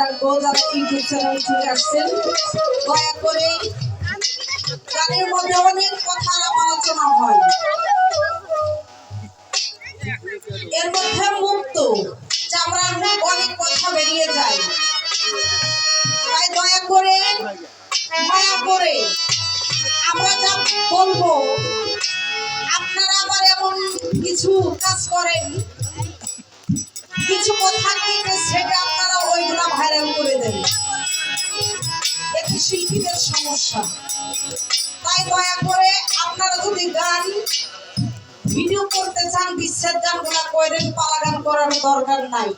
রাখবো যারা YouTube channel থেকে আসছেন, দয়া করে গানের মধ্যে অনেক কথা আলোচনা হয়, এর মধ্যে মুক্ত চামড়ার অনেক কথা বেরিয়ে যায়। তাই দয়া করে মায়া করে আমরা যা বলবো, আপনারা আবার এমন কিছু কাজ করেন, কিছু কথা কেটে সেটা আপনারা ওইগুলা ভাইরাল করে দেন, এতে শিল্পীদের সমস্যা। তাই দয়া করে আপনারা যদি গান ভিডিও করতে চান, বিচ্ছেদ গানগুলা করেন, পালা গান করার দরকার নাই।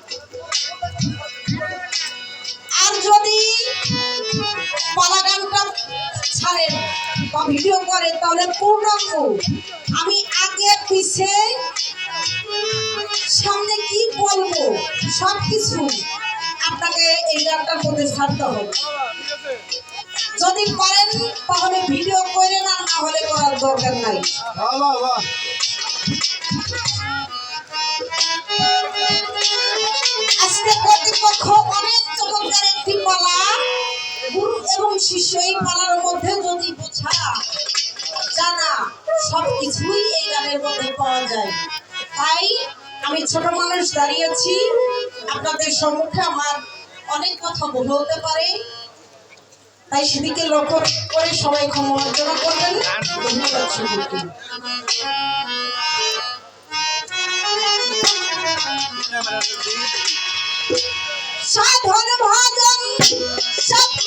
আর যদি পালা গানটা ছাড়েন বা ভিডিও করেন, তাহলে পূর্ণাঙ্গ আমি আগে পিছে সামনে কি বলবো সবকিছু আপনাকে এই গানটার মধ্যে ছাড়তে হবে। যদি পারেন তাহলে ভিডিও করেন, আর না হলে করার দরকার নাই। আজকে কর্তৃপক্ষ অনেক চমৎকার একটি পালা, গুরু এবং শিষ্য, এই পালার মধ্যে যদি বোঝা জানা সবকিছুই এই গানের মধ্যে পাওয়া যায়। তাই আমি ছোট মানুষ দাঁড়িয়েছি আপনাদের সম্মুখে, আমার অনেক কথা ভুল হতে পারে, তাই সেদিকে লক্ষ্য করে সবাই ক্ষমা অর্জনা করবেন। ধন্যবাদ সবাইকে। সাধন ভজন সত্য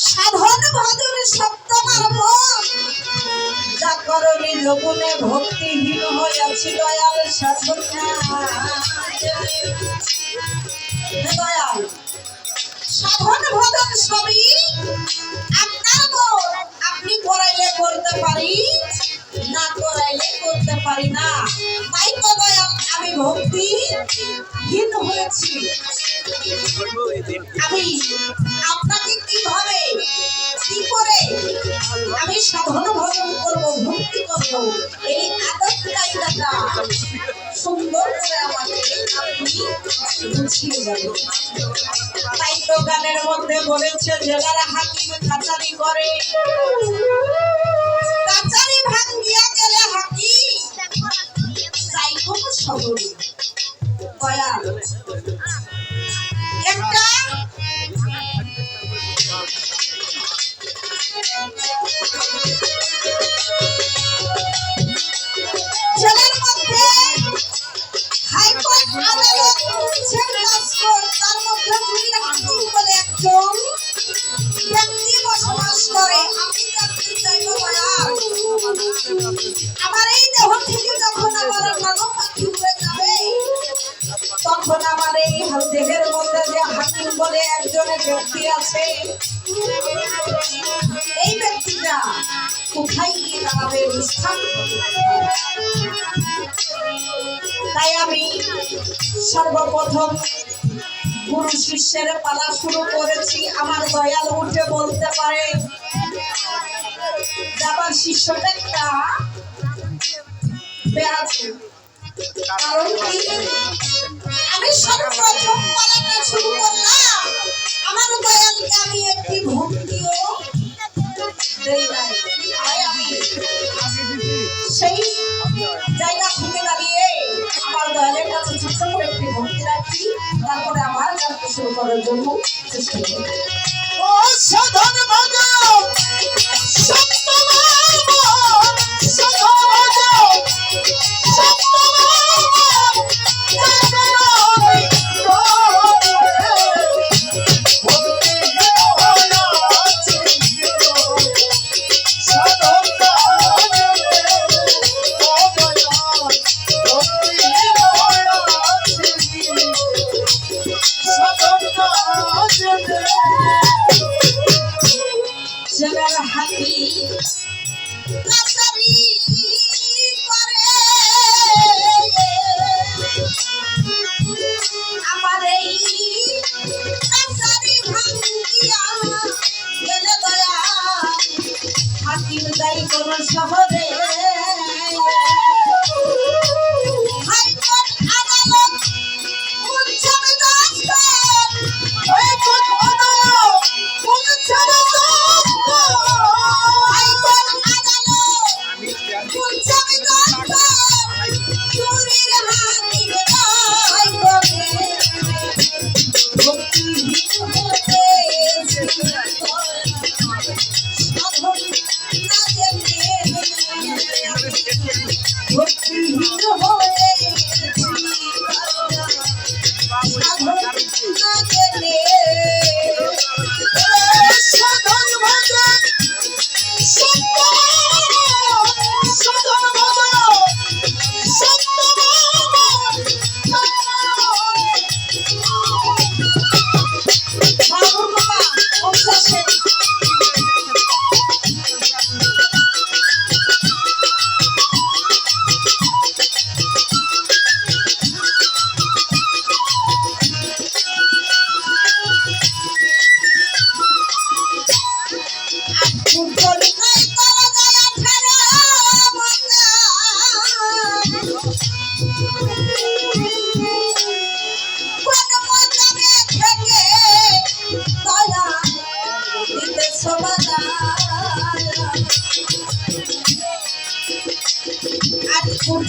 সাধন ভজন সত্য মার্গ, যা করণী লগুনে ভক্তিহীন হইয়াছি দয়াল সাধন। দয়াল সাধন ভজন সবই আপনার মন, আপনি করাইলে করতে পারি, না করাইলে করতে পারি না। তাই তো দয়াল আমি ভক্তিহীন হয়েছি। আমি আপনাকে কিভাবে কি করে আমি সাধন ভজন করবো, ভক্তি করবো, এই আদত কায়দাটা সুন্দর করে আমাকে আপনি বুঝিয়ে যাবেন। তাই তো গানের মধ্যে বলেছে, জেলারা হাকিম কাচারি করে, কাচারি ভাঙ্গিয়া গেলে হাকি যাই কোন শহরে। দয়াল একটা জেলার মধ্যে হাইকোর্ট আদালত, তার মধ্যে যদি হাকিম বলে একজন ব্যক্তি বসবাস করে, আমি জানতে চাইব আমার এই দেহ থেকে যখন আমার মানব পাখি উড়ে যাবে, তখন আমার এই দেহের মধ্যে যে হাকিম বলে একজনের ব্যক্তি আছে, এই ব্যক্তিটা কোথায় গিয়ে দাঁড়াবে, স্থান। তাই আমি সর্বপ্রথম গুরু শিষ্যের পালা শুরু করেছি। আমার দয়াল উঠে বলতে পারে যে আমার শিষ্যটা একটা বেয়াদব। কারণ কি, আমি সর্বপ্রথম পালাটা শুরু করলাম, আমার দয়ালকে আমি একটি ভক্তিও দেই নাই। তাই আমি সেই জায়গা থেকে দাঁড়িয়ে আমার দয়ালের কাছে ছোট্ট করে একটি ভক্তি রাখি, তারপরে আমার গানকে শুরু করার জন্য চেষ্টা করি। ও সাধন বাজাও সত্য বাজাও, সাধন বাজাও সত্য বাজাও, জগার হাতি কাছারি করে আমার এই কাছারি ভাঙ্গিয়া গেলে দয়া হাতির দায়ী কোন শহরে হাইকোর্ট আদালত উচ্চবে দস্তার, হাইকোর্ট আদালত উচ্চবে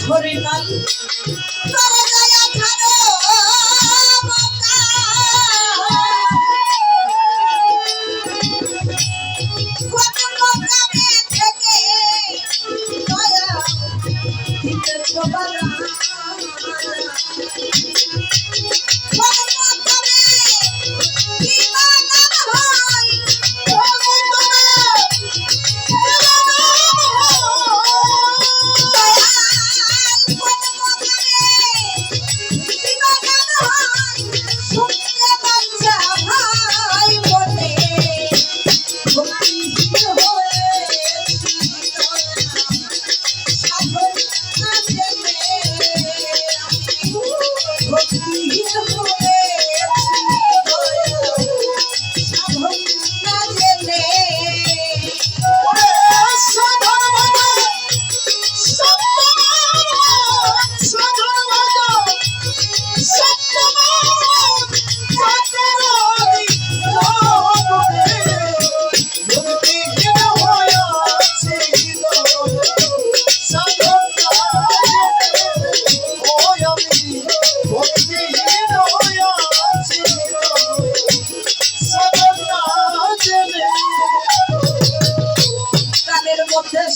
ধরে নাই তারা যায় আঠারো কত মোকামে থেকে দয়া দিতে সবারা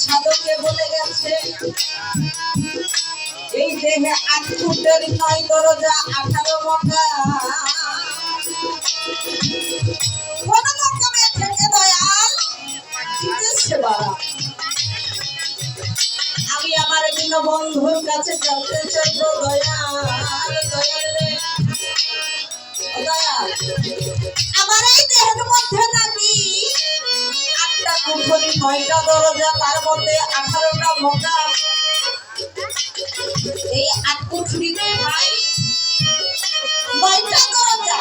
সাধকে বলে গেছে এই দেহে 8 ফুটের 9 দরজা 18 মকা কোন মকামে থেকে দয়াল দিতেছে বাড়া। আমি আমার দিন বন্ধুর কাছে জানতে চাইব দয়াল দয়াল রে দয়াল আমার এই দেহের মধ্যে নাকি 8টা কুঠরি 9টা দরজা তার মধ্যে 18টা মকাম, এই 8 কুঠরি ভাই 9টা দরজা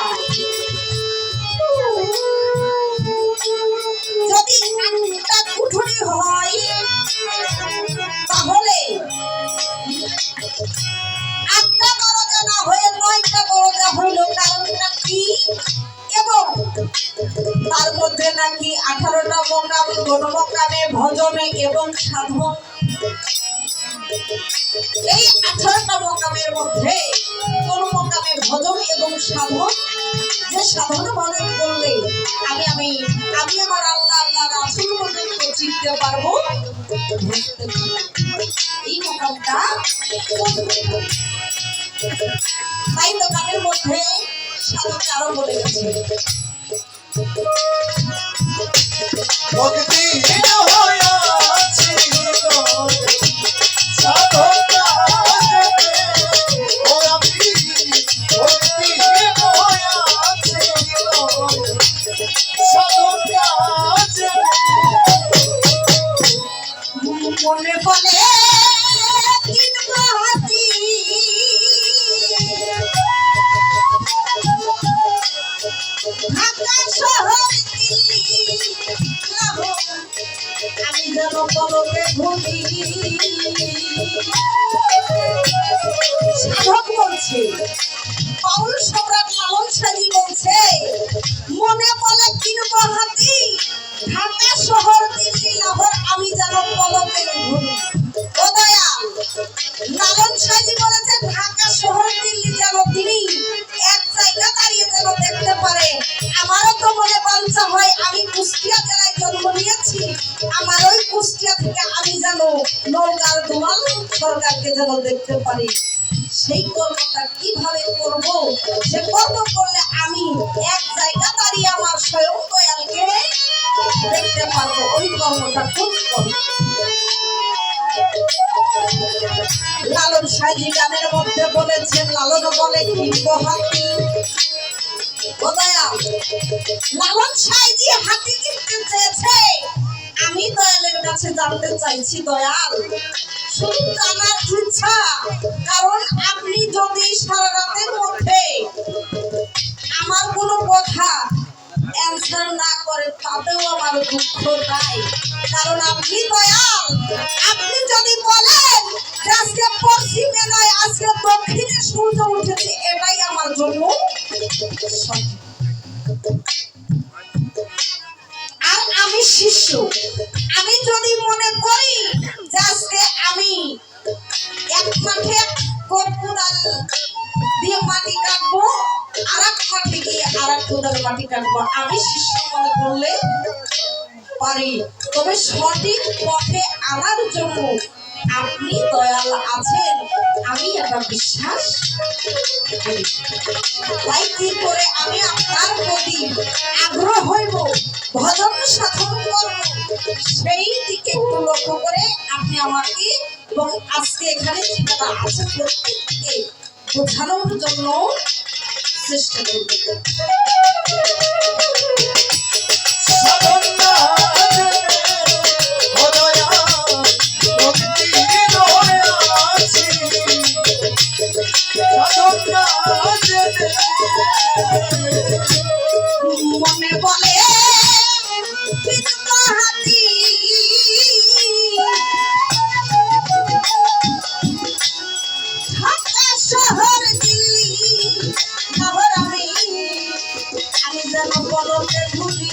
এবং সাধন, এই 18টা মকামের মধ্যে কোন মকামে ভজন এবং সাধন, যে সাধন ভজন করলে আমি আমি আমি আমার আল্লাহ আল্লাহ রাসূল পর্যন্ত চিনতে পারবো, এই মকামটা। তাই তো গানের মধ্যে সাধক আরো বলে গেছে, মনে বলে ঢাকা শহর আমি যেন পলকে ঘুরি। সাধক বলছে, বাউল সম্রাট লালন সাজি বলছে, মনে বলে কিনবো হাতি, ঢাকা শহর দিল্লি লাহোর আমি যেন পলকে ঘুরি। ও দয়াল, লালন সাজি বলেছে ঢাকা শহর দিল্লি যেন তিনি এক জায়গা দাঁড়িয়ে যেন দেখতে পারে। আমারও তো মনে বাঞ্ছা হয়, আমি কুষ্টিয়া জেলায় জন্ম নিয়েছি, আমার ওই কুষ্টিয়া থেকে আমি যেন নওগাঁর দুয়াল সরকারকে যেন দেখতে পারি। সেই কর্মটা কিভাবে করব, যে কর্ম করলে আমি এক জায়গা দাঁড়িয়ে আমার স্বয়ং দয়ালকে দেখতে পারবো, ওই কর্মটা কোন কর্ম? লালন সাইজি গানের মধ্যে বলেছেন, লালন বলে কিনবো হাতি। ও দয়াল, লালন সাইজি হাতি কিনতে চেয়েছে, আমি দয়ালের কাছে জানতে চাইছি, দয়াল শুধু জানার ইচ্ছা, কারণ আপনি যদি সারা রাতের মধ্যে আমার কোনো কথা অ্যান্সার না করে তাতেও আমার দুঃখ নাই, কারণ আপনি দয়াল। আপনি যদি বলেন যে আজকে পশ্চিমে নয় আজকে দক্ষিণে সূর্য উঠেছে, এটাই আমার জন্য আর আমি শিষ্য, আমি যদি মনে করি যে আজকে আমি এক মাঠে কোদাল দিয়ে মাটি কাটবো, আর এক মাঠে গিয়ে আর এক কোদাল মাটি কাটবো, আমি শিষ্য মনে করলে পারি, তবে সঠিক পথে আনার জন্য আপনি দয়াল আছেন, আমি এটা বিশ্বাস করি। তাই কি করে আমি আপনার প্রতি আগ্রহ হইব, ভজন সাধন করব, সেই দিকে একটু লক্ষ্য করে আপনি আমাকে এবং আজকে এখানে যেটা আছে প্রত্যেককে বোঝানোর জন্য চেষ্টা করবেন। মনে বলে হাতি, ঢাকা শহর দিল্লি লাহোর আমি যেন পলকে ঘুরি।